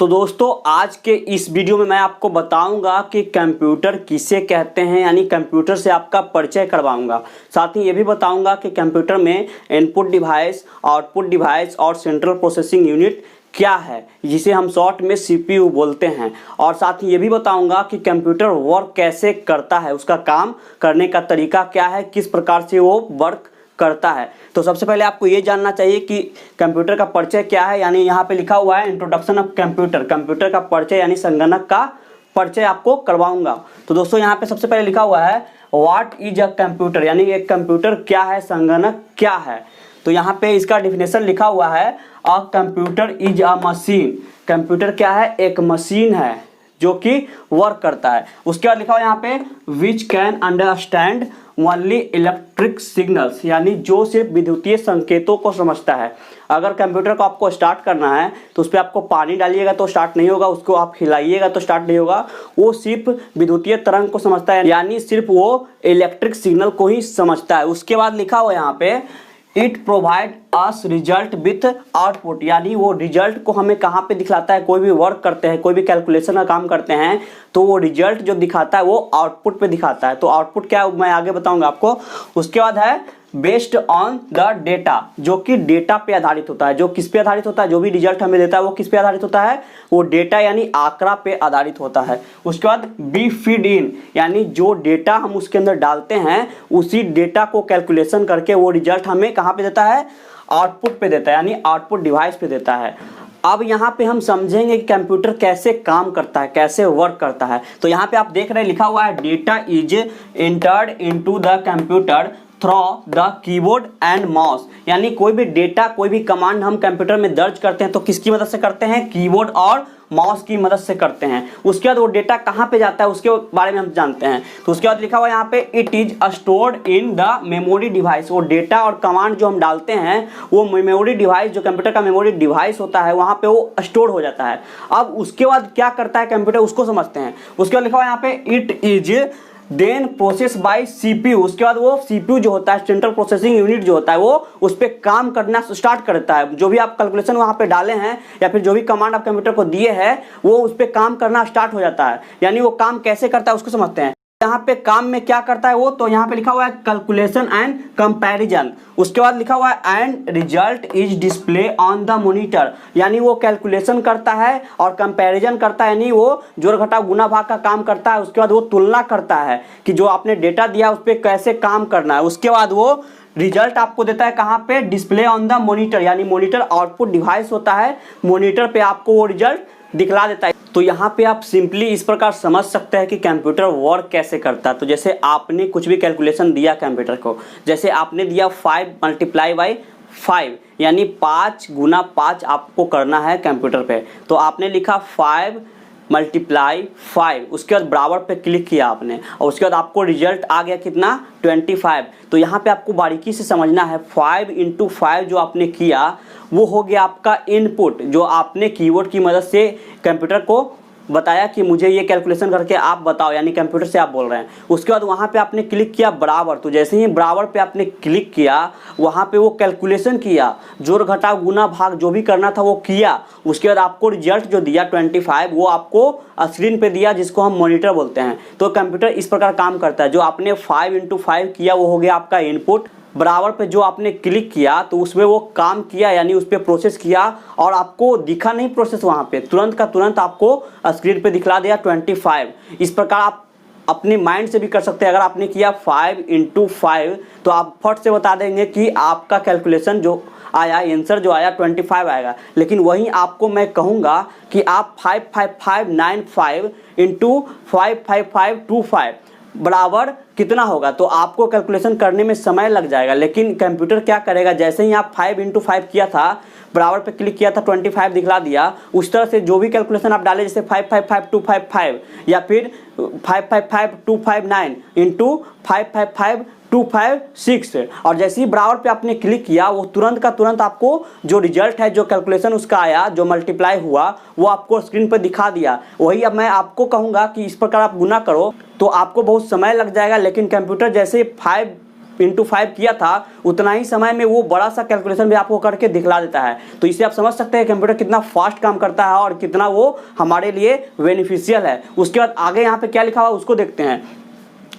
तो दोस्तों आज के इस वीडियो में मैं आपको बताऊंगा कि कंप्यूटर किसे कहते हैं, यानी कंप्यूटर से आपका परिचय करवाऊंगा। साथ ही ये भी बताऊंगा कि कंप्यूटर में इनपुट डिवाइस, आउटपुट डिवाइस और सेंट्रल प्रोसेसिंग यूनिट क्या है, जिसे हम शॉर्ट में सीपीयू बोलते हैं। और साथ ही ये भी बताऊंगा कि कंप्यूटर वर्क कैसे करता है, उसका काम करने का तरीका क्या है, किस प्रकार से वो वर्क करता है। तो सबसे पहले आपको ये जानना चाहिए कि कंप्यूटर का परिचय क्या है, यानी यहाँ पे लिखा हुआ है इंट्रोडक्शन ऑफ कंप्यूटर। कंप्यूटर का परिचय यानी संगणक का परिचय आपको करवाऊंगा। तो दोस्तों यहाँ पे सबसे पहले लिखा हुआ है व्हाट इज अ कंप्यूटर, यानी एक कंप्यूटर क्या है, संगणक क्या है। तो यहाँ पे इसका डिफिनेशन लिखा हुआ है a computer is a machine. Computer क्या है, एक मशीन है जो कि वर्क करता है। उसके बाद लिखा हुआ यहाँ पे which can understand only electric signals, यानी जो सिर्फ विद्युतीय संकेतों को समझता है। अगर कंप्यूटर को आपको स्टार्ट करना है तो उस पर आपको पानी डालिएगा तो स्टार्ट नहीं होगा, उसको आप हिलाइएगा तो स्टार्ट नहीं होगा। वो सिर्फ विद्युतीय तरंग को समझता है, यानी सिर्फ वो इलेक्ट्रिक सिग्नल को ही समझता है। उसके बाद लिखा हुआ यहाँ पे it provide us result with output, यानी वो रिजल्ट को हमें कहाँ पे दिखलाता है। कोई भी वर्क करते हैं, कोई भी कैलकुलेशन का काम करते हैं तो वो रिजल्ट जो दिखाता है वो आउटपुट पे दिखाता है। तो आउटपुट क्या है मैं आगे बताऊंगा आपको। उसके बाद है बेस्ड ऑन द डेटा, जो कि डेटा पे आधारित होता है। जो किस पे आधारित होता है, जो भी रिजल्ट हमें देता है वो किस पे आधारित होता है, वो डेटा यानी आंकड़ा पे आधारित होता है। उसके बाद बी फीड इन, यानी जो डेटा हम उसके अंदर डालते हैं उसी डेटा को कैलकुलेशन करके वो रिजल्ट हमें कहाँ पे देता है, आउटपुट पे देता है, यानी आउटपुट डिवाइस पे देता है। अब यहाँ पे हम समझेंगे कि कंप्यूटर कैसे काम करता है, कैसे वर्क करता है। तो यहाँ पे आप देख रहे हैं लिखा हुआ है data is entered into the computer through the keyboard and mouse, यानी कोई भी डेटा, कोई भी कमांड हम कंप्यूटर में दर्ज करते हैं तो किसकी मदद से करते हैं, कीबोर्ड और माउस की मदद से करते हैं। उसके बाद वो डेटा कहाँ पे जाता है उसके बारे में हम जानते हैं। तो उसके बाद लिखा हुआ है यहाँ पे it is stored in the memory device. वो डेटा और कमांड जो हम डालते हैं वो मेमोरी डिवाइस, जो कंप्यूटर का मेमोरी डिवाइस होता है वहाँ पे वो स्टोर हो जाता है। अब उसके बाद क्या करता है कंप्यूटर, उसको समझते हैं। उसके बाद लिखा हुआ है यहाँ पे it is then process by CPU. उसके बाद वो सीपीयू जो होता है, सेंट्रल प्रोसेसिंग यूनिट जो होता है, वो उस पर काम करना स्टार्ट करता है। जो भी आप कैलकुलेशन वहाँ पे डाले हैं या फिर जो भी कमांड आप कंप्यूटर को दिए हैं वो उस पर काम करना स्टार्ट हो जाता है। यानी वो काम कैसे करता है उसको समझते हैं। यहाँ पे काम में क्या करता है वो, तो यहाँ पे लिखा हुआ है कैलकुलेशन एंड कंपैरिजन। उसके बाद लिखा हुआ है and result is display on the monitor, यानी वो कैलकुलेशन करता है और कंपैरिजन करता है, यानी वो जोड़ घटाव गुना भाग का काम करता है। उसके बाद वो तुलना करता है कि जो आपने डेटा दिया उस पर कैसे काम करना है। उसके बाद वो रिजल्ट आपको देता है कहाँ पे, डिस्प्ले ऑन द मॉनिटर, यानी मॉनिटर आउटपुट डिवाइस होता है, मॉनिटर पे आपको वो रिजल्ट दिखला देता है। तो यहाँ पे आप सिंपली इस प्रकार समझ सकते हैं कि कंप्यूटर वर्क कैसे करता है। तो जैसे आपने कुछ भी कैलकुलेशन दिया कंप्यूटर को, जैसे आपने दिया 5 × 5 यानी 5 × 5 आपको करना है कंप्यूटर पे। तो आपने लिखा 5 × 5, उसके बाद बराबर पे क्लिक किया आपने और उसके बाद आपको रिजल्ट आ गया कितना, 25। तो यहाँ पे आपको बारीकी से समझना है 5 × 5 जो आपने किया वो हो गया आपका इनपुट, जो आपने कीबोर्ड की मदद से कंप्यूटर को बताया कि मुझे ये कैलकुलेशन करके आप बताओ, यानी कंप्यूटर से आप बोल रहे हैं। उसके बाद वहाँ पे आपने क्लिक किया बराबर। तो जैसे ही बराबर पे आपने क्लिक किया वहाँ पे वो कैलकुलेशन किया, जोड़ घटाव गुना भाग जो भी करना था वो किया। उसके बाद आपको रिजल्ट जो दिया 25 वो आपको स्क्रीन पे दिया, जिसको हम मॉनिटर बोलते हैं। तो कंप्यूटर इस प्रकार काम करता है। जो आपने 5 × 5 किया वो हो गया आपका इनपुट, बराबर पे जो आपने क्लिक किया तो उसमें वो काम किया, यानी उस पर प्रोसेस किया और आपको दिखा नहीं प्रोसेस, वहाँ पे तुरंत का तुरंत आपको स्क्रीन पे दिखला दिया 25। इस प्रकार आप अपनी माइंड से भी कर सकते हैं। अगर आपने किया 5 × 5 तो आप फट से बता देंगे कि आपका कैलकुलेशन जो आया, आंसर जो आया 25 आएगा। लेकिन वहीं आपको मैं कहूँगा कि आप 55595 × 55525 बराबर कितना होगा, तो आपको कैलकुलेशन करने में समय लग जाएगा। लेकिन कंप्यूटर क्या करेगा, जैसे ही आप 5 × 5 किया था, बराबर पे क्लिक किया था, 25 दिखला दिया, उस तरह से जो भी कैलकुलेशन आप डाले, जैसे 555255 या फिर 555259 × 555256, और जैसे ही बराबर पे आपने क्लिक किया वो तुरंत का तुरंत आपको जो रिजल्ट है, जो कैलकुलेशन उसका आया, जो मल्टीप्लाई हुआ, वो आपको स्क्रीन पर दिखा दिया। वही अब मैं आपको कहूँगा कि इस प्रकार आप गुना करो तो आपको बहुत समय लग जाएगा। लेकिन कंप्यूटर जैसे 5 इंटू 5 किया था उतना ही समय में वो बड़ा सा कैलकुलेशन भी आपको करके दिखला देता है। तो इससे आप समझ सकते हैं कंप्यूटर कितना फास्ट काम करता है और कितना वो हमारे लिए बेनिफिशियल है। उसके बाद आगे यहाँ पे क्या लिखा हुआ है उसको देखते हैं।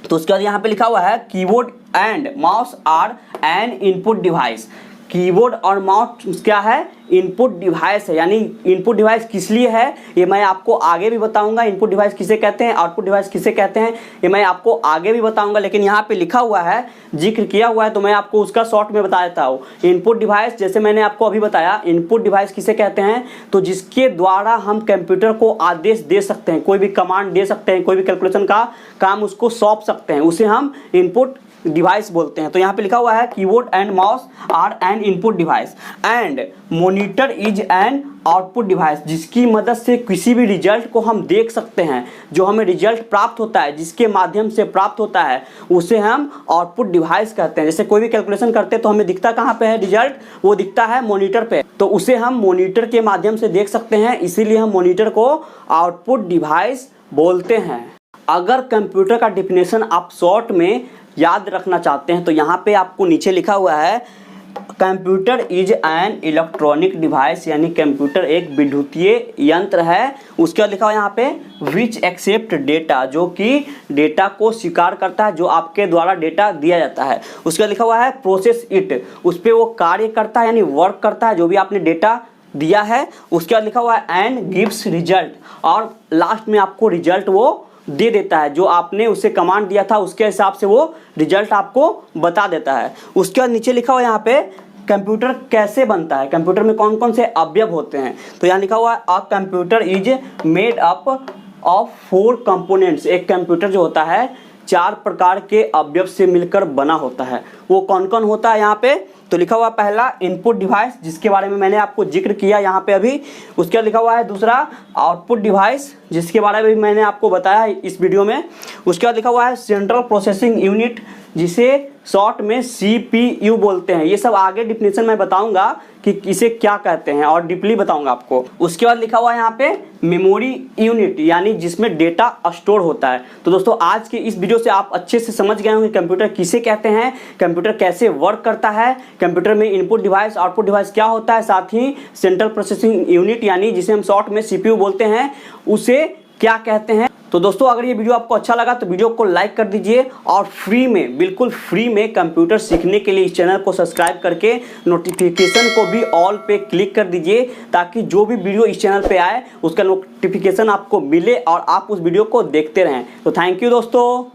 तो उसके बाद यहाँ पे लिखा हुआ है keyboard and mouse are an input device. Keyboard और माउस क्या है? इनपुट डिवाइस है। यानी इनपुट डिवाइस किस लिए है ये मैं आपको आगे भी बताऊंगा। इनपुट डिवाइस किसे कहते हैं, आउटपुट डिवाइस किसे कहते हैं ये मैं आपको आगे भी बताऊंगा। लेकिन यहाँ पे लिखा हुआ है, जिक्र किया हुआ है, तो मैं आपको उसका शॉर्ट में बता देता हूँ। इनपुट डिवाइस जैसे मैंने आपको अभी बताया, इनपुट डिवाइस किसे कहते हैं? तो जिसके द्वारा हम कंप्यूटर को आदेश दे सकते हैं, कोई भी कमांड दे सकते हैं, कोई भी कैलकुलेशन का काम उसको सौंप सकते हैं, उसे हम इनपुट डिवाइस बोलते हैं। तो यहाँ पे लिखा हुआ है keyboard and mouse are an input device and monitor is an output device, जिसकी मदद से किसी भी रिजल्ट को हम देख सकते हैं। जो हमें रिजल्ट प्राप्त होता है, जिसके माध्यम से प्राप्त होता है, उसे हम आउटपुट डिवाइस कहते हैं। जैसे कोई भी कैलकुलेशन करते हैं तो हमें दिखता कहाँ पे है रिजल्ट? वो दिखता है मॉनिटर पे। तो उसे हम मॉनिटर के माध्यम से देख सकते हैं, इसीलिए हम मॉनिटर को आउटपुट डिवाइस बोलते हैं। अगर कंप्यूटर का डेफिनेशन आप शॉर्ट में याद रखना चाहते हैं तो यहाँ पे आपको नीचे लिखा हुआ है computer is an electronic device, यानी कंप्यूटर एक विद्युतीय यंत्र है। उसके बाद लिखा हुआ यहाँ पे विच एक्सेप्ट डेटा, जो कि डेटा को स्वीकार करता है, जो आपके द्वारा डेटा दिया जाता है। उसके बाद लिखा हुआ है प्रोसेस इट, उस पर वो कार्य करता है यानी वर्क करता है जो भी आपने डेटा दिया है। उसके बाद लिखा हुआ है एंड गिव्स रिजल्ट, और लास्ट में आपको रिजल्ट वो दे देता है, जो आपने उसे कमांड दिया था उसके हिसाब से वो रिजल्ट आपको बता देता है। उसके बाद नीचे लिखा हुआ है यहाँ पे कंप्यूटर कैसे बनता है, कंप्यूटर में कौन कौन से अवयव होते हैं। तो यहाँ लिखा हुआ है a computer is made up of 4 components. एक कंप्यूटर जो होता है 4 प्रकार के अवयव से मिलकर बना होता है। वो कौन कौन होता है यहाँ पे? तो लिखा हुआ पहला इनपुट डिवाइस, जिसके बारे में मैंने आपको जिक्र किया यहाँ पे अभी। उसके बाद लिखा हुआ है दूसरा आउटपुट डिवाइस, जिसके बारे में भी मैंने आपको बताया इस वीडियो में। उसके बाद लिखा हुआ है सेंट्रल प्रोसेसिंग यूनिट, जिसे शॉर्ट में CPU बोलते हैं। ये सब आगे डिफिनेशन में बताऊंगा कि इसे क्या कहते हैं और डीपली बताऊंगा आपको। उसके बाद लिखा हुआ है यहाँ पे मेमोरी यूनिट, यानी जिसमें डेटा स्टोर होता है। तो दोस्तों आज के इस वीडियो से आप अच्छे से समझ गए होंगे कंप्यूटर किसे कहते हैं, कंप्यूटर कैसे वर्क करता है, कंप्यूटर में इनपुट डिवाइस आउटपुट डिवाइस क्या होता है, साथ ही सेंट्रल प्रोसेसिंग यूनिट यानी जिसे हम शॉर्ट में CPU बोलते हैं उसे क्या कहते हैं। तो दोस्तों अगर ये वीडियो आपको अच्छा लगा तो वीडियो को लाइक कर दीजिए और फ्री में, बिल्कुल फ्री में कंप्यूटर सीखने के लिए इस चैनल को सब्सक्राइब करके नोटिफिकेशन को भी ऑल पे क्लिक कर दीजिए, ताकि जो भी वीडियो इस चैनल पे आए उसका नोटिफिकेशन आपको मिले और आप उस वीडियो को देखते रहें। तो थैंक यू दोस्तों।